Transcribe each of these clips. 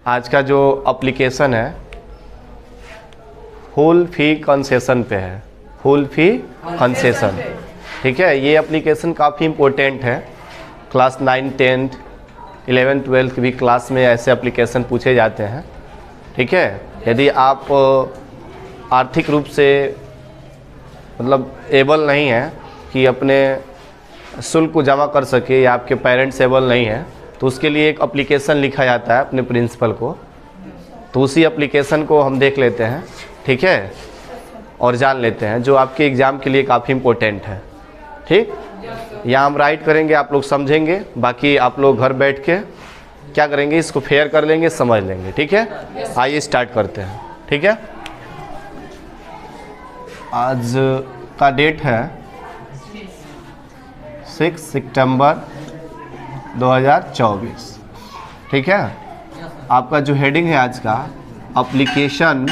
आज का जो एप्लीकेशन है फुल फी कंसेशन पे है, फुल फी कंसेशन। ठीक है, ये एप्लीकेशन काफ़ी इम्पोर्टेंट है। क्लास 9, 10, 11, 12 की भी क्लास में ऐसे एप्लीकेशन पूछे जाते हैं। ठीक है, यदि आप आर्थिक रूप से मतलब एबल नहीं है कि अपने शुल्क को जमा कर सके या आपके पेरेंट्स एबल नहीं हैं, तो उसके लिए एक एप्लीकेशन लिखा जाता है अपने प्रिंसिपल को। तो उसी एप्लीकेशन को हम देख लेते हैं, ठीक है, और जान लेते हैं, जो आपके एग्ज़ाम के लिए काफ़ी इम्पोर्टेंट है। ठीक, यहाँ हम राइट करेंगे, आप लोग समझेंगे, बाकी आप लोग घर बैठ के क्या करेंगे, इसको फेयर कर लेंगे, समझ लेंगे। ठीक है, आइए स्टार्ट करते हैं। ठीक है, आज का डेट है 6 सितंबर 2024। ठीक है, आपका जो हेडिंग है आज का, application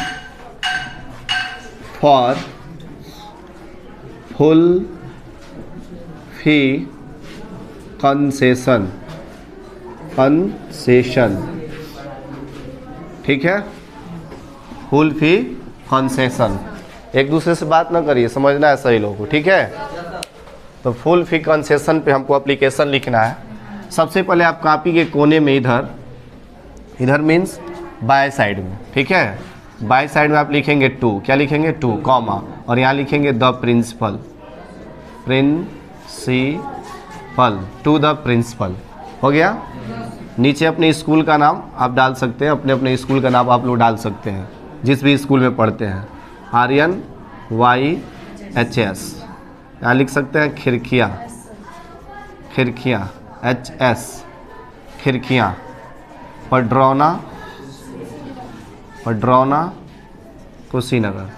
for full fee concession, concession. ठीक है, फुल फी कंसेशन। एक दूसरे से बात ना करिए, समझना है सही लोगों को। ठीक है, तो फुल फी कंसेशन पे हमको एप्लीकेशन लिखना है। सबसे पहले आप कॉपी के कोने में इधर मीन्स बाय साइड में, ठीक है, बाय साइड में आप लिखेंगे टू, क्या लिखेंगे, टू कॉमा, और यहाँ लिखेंगे the principal, principal, to the principal. हो गया। नीचे अपने स्कूल का नाम आप डाल सकते हैं, अपने स्कूल का नाम आप लोग डाल सकते हैं, जिस भी स्कूल में पढ़ते हैं। आर्यन YHS, यहाँ लिख सकते हैं खिड़कियाँ, खिड़कियाँ HS, खिड़कियाँ। पडरौना, पडरौना कुशीनगर,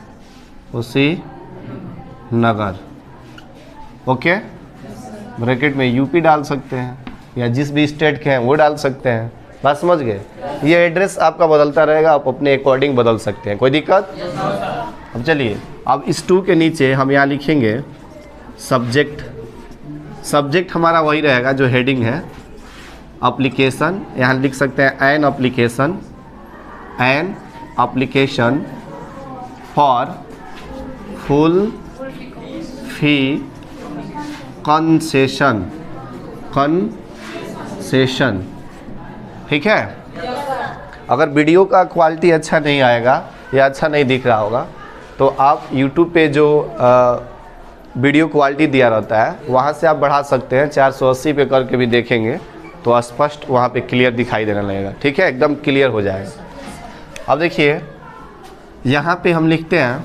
कुशीनगर। ओके, ब्रैकेट में यूपी डाल सकते हैं, या जिस भी स्टेट के हैं वो डाल सकते हैं। बात समझ गए। ये एड्रेस आपका बदलता रहेगा, आप अपने अकॉर्डिंग बदल सकते हैं, कोई दिक्कत। अब चलिए, अब इस टू के नीचे हम यहाँ लिखेंगे सब्जेक्ट। सब्जेक्ट हमारा वही रहेगा जो हेडिंग है, एप्लीकेशन। यहाँ लिख सकते हैं an application, an application for full fee concession, concession. ठीक है, अगर वीडियो का क्वालिटी अच्छा नहीं आएगा या अच्छा नहीं दिख रहा होगा, तो आप YouTube पे जो वीडियो क्वालिटी दिया रहता है वहाँ से आप बढ़ा सकते हैं। 480 पे करके भी देखेंगे तो स्पष्ट वहाँ पे क्लियर दिखाई देने लगेगा। ठीक है, एकदम क्लियर हो जाएगा। अब देखिए, यहाँ पे हम लिखते हैं,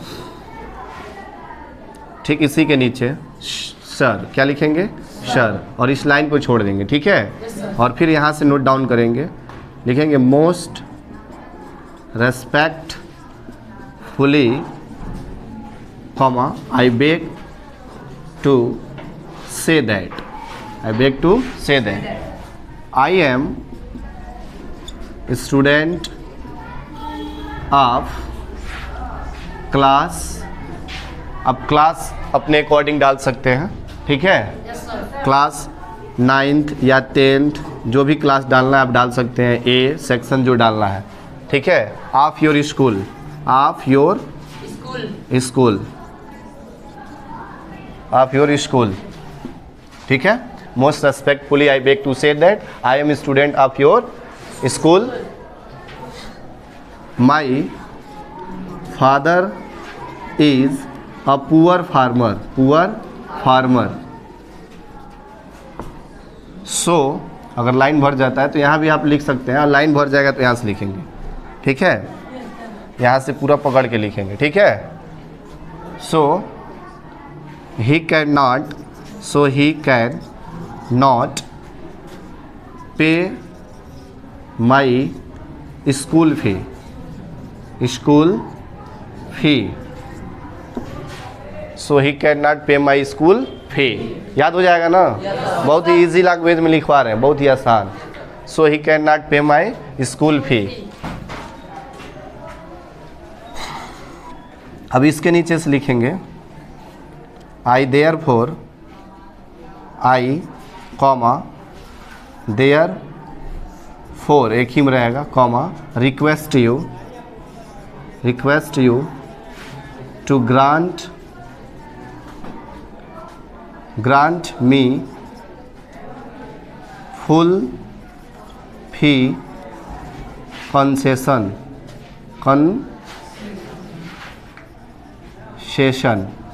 ठीक इसी के नीचे सर, क्या लिखेंगे, सर, और इस लाइन को छोड़ देंगे। ठीक है, और फिर यहाँ से नोट डाउन करेंगे, लिखेंगे most respectfully, comma, I beg to say that, I beg to say that I am student of class. अब क्लास अपने अकॉर्डिंग डाल सकते हैं। ठीक है, क्लास 9th या 10th, जो भी क्लास डालना है आप डाल सकते हैं, ए सेक्शन जो डालना है। ठीक है, of your school, of your school, of your school. ठीक है, most respectfully I beg to say that I am student of your school. My father is a poor farmer, poor farmer. So अगर line भर जाता है तो यहाँ भी आप लिख सकते हैं, और लाइन भर जाएगा तो यहाँ से लिखेंगे। ठीक है, यहाँ से पूरा पकड़ के लिखेंगे। ठीक है, so he can not, so he can not pay my school fee, school fee. So he can not pay my school फी। याद हो जाएगा ना, बहुत ही इजी लैंग्वेज में लिखवा रहे हैं, बहुत ही आसान। सो he can not pay my school फी। अब इसके नीचे से लिखेंगे I therefore, I comma therefore 4 एक ही में रहेगा, comma, request you to grant me full fee concession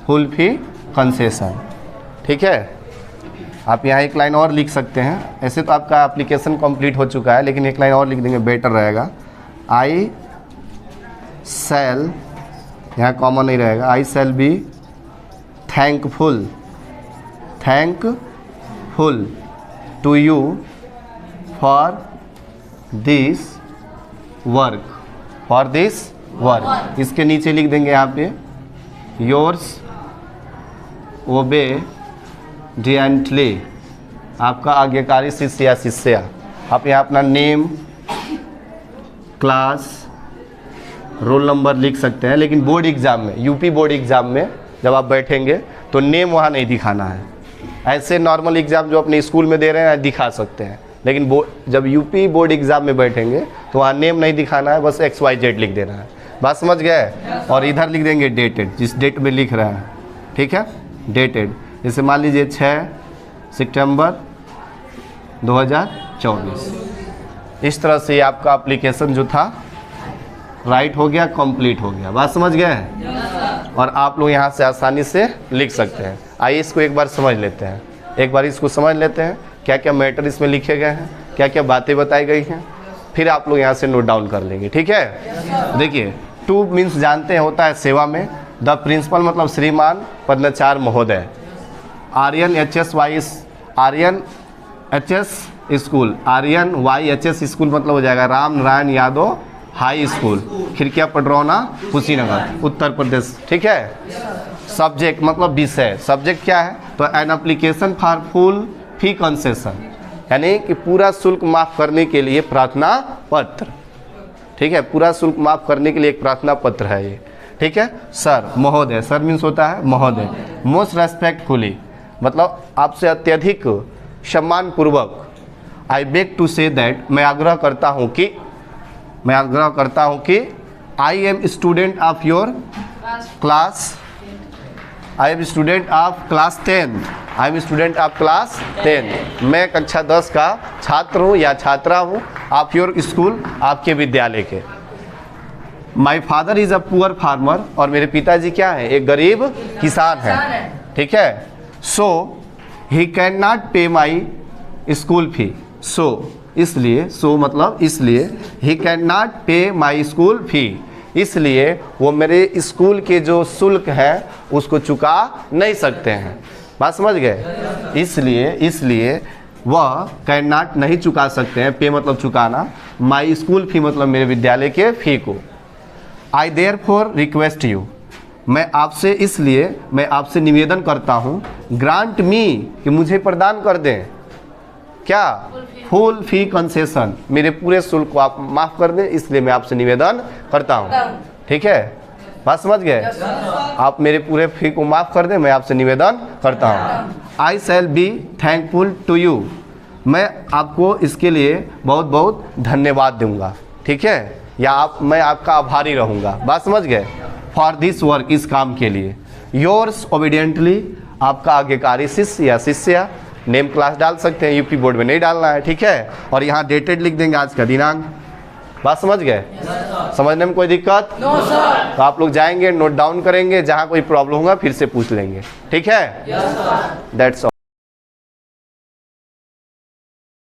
full fee concession. ठीक है, आप यहाँ एक लाइन और लिख सकते हैं। ऐसे तो आपका एप्लीकेशन कंप्लीट हो चुका है, लेकिन एक लाइन और लिख देंगे, बेटर रहेगा। आई शैल, यहाँ कॉमन नहीं रहेगा, I shall be thankful to you for this work. इसके नीचे लिख देंगे यहाँ पे योर्स ओबेडिएंटली, आपका आज्ञाकारी शिष्य या शिष्या। आप यहाँ अपना नेम, क्लास, रोल नंबर लिख सकते हैं, लेकिन बोर्ड एग्ज़ाम में, यूपी बोर्ड एग्ज़ाम में जब आप बैठेंगे तो नेम वहाँ नहीं दिखाना है। ऐसे नॉर्मल एग्ज़ाम जो अपने स्कूल में दे रहे हैं दिखा सकते हैं, लेकिन जब यूपी बोर्ड एग्ज़ाम में बैठेंगे तो वहाँ नेम नहीं दिखाना है, बस XYZ लिख देना है। बात समझ गए? और इधर लिख देंगे डेटेड, जिस डेट में लिख रहा है। ठीक है, डेटेड, जैसे मान लीजिए 6 सितंबर 2024। इस तरह से आपका एप्लीकेशन जो था राइट हो गया, कंप्लीट हो गया। बात समझ गए? और आप लोग यहाँ से आसानी से लिख सकते हैं। आइए इसको एक बार समझ लेते हैं, क्या क्या मैटर इसमें लिखे गए हैं, क्या क्या बातें बताई गई हैं, फिर आप लोग यहाँ से नोट डाउन कर लेंगे। ठीक है, देखिए, टू मीन्स जानते हैं होता है सेवा में, द प्रिंसिपल मतलब श्रीमान, पद्माचार्य महोदय, Aryan HS school, Aryan YHS school मतलब हो जाएगा राम नारायण यादव हाई स्कूल, खिड़किया पडरौना, कुशीनगर, उत्तर प्रदेश। ठीक है, सब्जेक्ट मतलब विषय, सब्जेक्ट क्या है तो an application for full fee concession, यानी कि पूरा शुल्क माफ़ करने के लिए प्रार्थना पत्र। ठीक है, पूरा शुल्क माफ़ करने के लिए एक प्रार्थना पत्र है ये। ठीक है, सर, महोदय, सर मीन्स होता है महोदय, मोस्ट रेस्पेक्टफुली मतलब आपसे अत्यधिक सम्मान पूर्वक, I beg to say that, मैं आग्रह करता हूँ कि I am student of your class, I am student of class 10, मैं कक्षा 10 का छात्र हूँ या छात्रा हूँ, ऑफ योर स्कूल, आपके विद्यालय के। My father is a poor farmer, और मेरे पिताजी क्या हैं, एक गरीब किसान हैं। ठीक है, so he can not pay my school फी, इसलिए ही can not pay my school फी, इसलिए वो मेरे स्कूल के जो शुल्क है उसको चुका नहीं सकते हैं। बात समझ गए? इसलिए वह कैन नॉट नहीं चुका सकते हैं, पे मतलब चुकाना, माई स्कूल फी मतलब मेरे विद्यालय के फी को। आई देयरफॉर रिक्वेस्ट यू, मैं आपसे निवेदन करता हूँ, ग्रांट मी, कि मुझे प्रदान कर दें, क्या, फुल फी कंसेशन, मेरे पूरे शुल्क को आप माफ़ कर दें, इसलिए मैं आपसे निवेदन करता हूँ। ठीक है, बात समझ गए? आप मेरे पूरे फी को माफ़ कर दें, मैं आपसे निवेदन करता हूँ। I shall be thankful to you, मैं आपको इसके लिए बहुत बहुत धन्यवाद दूंगा। ठीक है, या मैं आपका आभारी रहूँगा। बात समझ गए? फॉर दिस वर्क, इस काम के लिए। योर्स ओबीडियंटली, आपका आज्ञाकारी शिष्य या शिष्या, नेम क्लास डाल सकते हैं, यूपी बोर्ड में नहीं डालना है। ठीक है, और यहाँ डेटेड लिख देंगे, आज का दिनांक। बात समझ गए? समझने में कोई दिक्कत? तो आप लोग जाएंगे, नोट डाउन करेंगे, जहाँ कोई प्रॉब्लम होगा फिर से पूछ लेंगे। ठीक है, दैट्स ऑल।